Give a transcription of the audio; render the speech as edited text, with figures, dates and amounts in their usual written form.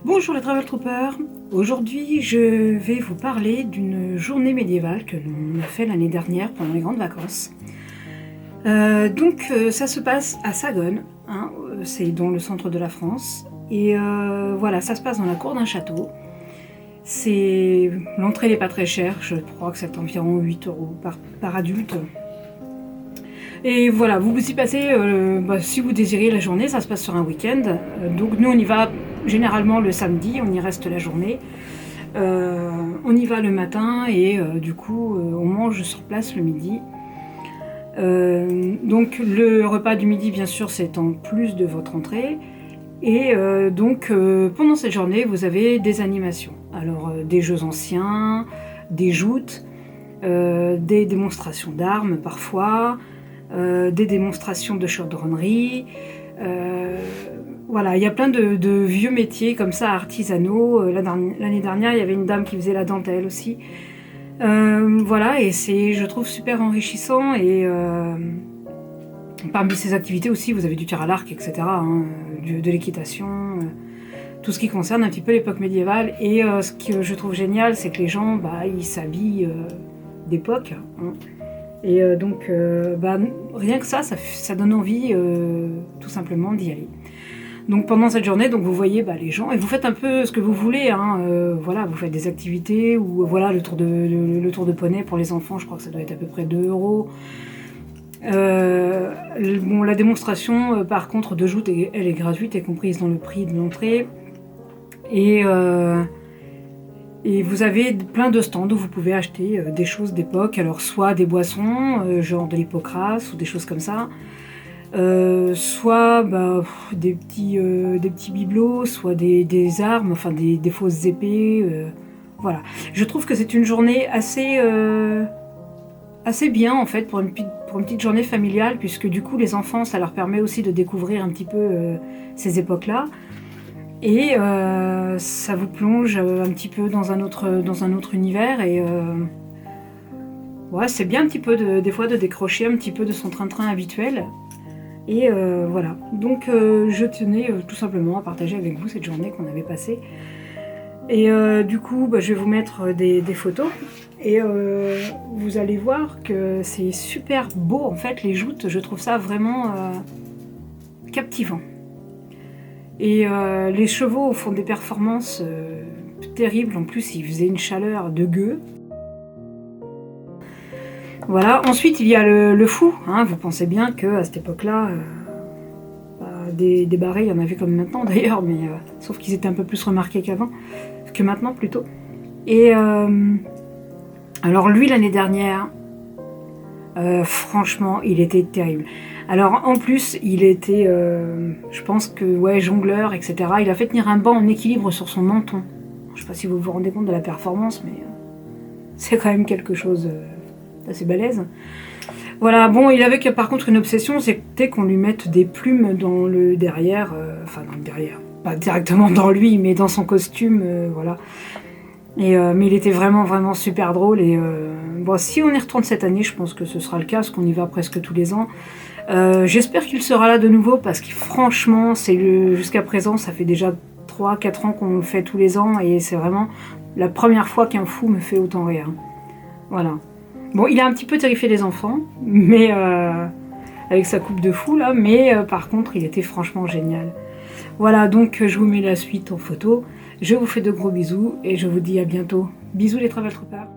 Bonjour les Travel Troopers, aujourd'hui je vais vous parler d'une journée médiévale que l'on a fait l'année dernière pendant les grandes vacances. Ça se passe à Sagone, hein, c'est dans le centre de la France, et voilà, ça se passe dans la cour d'un château. L'entrée n'est pas très chère, je crois que c'est environ 8 € par adulte. Et voilà, vous y passez, si vous désirez la journée, ça se passe sur un week-end. Donc nous on y va généralement le samedi, on y reste la journée. On y va le matin et on mange sur place le midi. Donc le repas du midi bien sûr c'est en plus de votre entrée. Et pendant cette journée vous avez des animations. Alors des jeux anciens, des joutes, des démonstrations d'armes parfois. Des démonstrations de chaudronnerie, voilà, il y a plein de vieux métiers comme ça artisanaux. L'année dernière il y avait une dame qui faisait la dentelle aussi, voilà, et c'est, je trouve, super enrichissant. Et parmi ces activités aussi vous avez du tir à l'arc, etc., hein, de l'équitation, tout ce qui concerne un petit peu l'époque médiévale. Et ce que je trouve génial, c'est que les gens ils s'habillent d'époque, hein. Et rien que ça donne envie tout simplement d'y aller. Donc pendant cette journée, vous voyez les gens, et vous faites un peu ce que vous voulez, hein, voilà, vous faites des activités, ou voilà, le tour de poney pour les enfants, je crois que ça doit être à peu près 2 €. La démonstration par contre de joute, elle est gratuite, est comprise dans le prix de l'entrée. Et vous avez plein de stands où vous pouvez acheter des choses d'époque, alors soit des boissons, genre de l'hypocras ou des choses comme ça, soit des petits bibelots, soit des armes, enfin des fausses épées, voilà. Je trouve que c'est une journée assez bien en fait pour une petite journée familiale, puisque du coup les enfants, ça leur permet aussi de découvrir un petit peu ces époques-là. Et ça vous plonge un petit peu dans un autre univers. Et ouais, c'est bien un petit peu des fois de décrocher un petit peu de son train-train habituel. Et voilà, donc je tenais tout simplement à partager avec vous cette journée qu'on avait passée. Et je vais vous mettre des photos. Et vous allez voir que c'est super beau en fait, les joutes. Je trouve ça vraiment captivant. Et les chevaux font des performances terribles. En plus, il faisait une chaleur de gueux. Voilà. Ensuite, il y a le fou, hein. Vous pensez bien qu'à cette époque-là, des barrés, il y en avait comme maintenant d'ailleurs, mais sauf qu'ils étaient un peu plus remarqués que maintenant plutôt. Et alors lui, l'année dernière, franchement, il était terrible. Alors en plus, il était, je pense que, ouais, jongleur, etc. Il a fait tenir un banc en équilibre sur son menton. Je sais pas si vous vous rendez compte de la performance, mais c'est quand même quelque chose d'assez balèze. Voilà, bon, il avait par contre une obsession, c'était qu'on lui mette des plumes dans le derrière, dans le derrière, pas directement dans lui, mais dans son costume, voilà. Et, mais il était vraiment, vraiment super drôle. Et si on y retourne cette année, je pense que ce sera le cas, parce qu'on y va presque tous les ans. J'espère qu'il sera là de nouveau, parce que franchement, jusqu'à présent, ça fait déjà 3-4 ans qu'on le fait tous les ans, et c'est vraiment la première fois qu'un fou me fait autant rire. Voilà. Bon, il a un petit peu terrifié les enfants, mais avec sa coupe de fou là, mais par contre, il était franchement génial. Voilà, donc je vous mets la suite en photo. Je vous fais de gros bisous et je vous dis à bientôt. Bisous les Travel Troopers.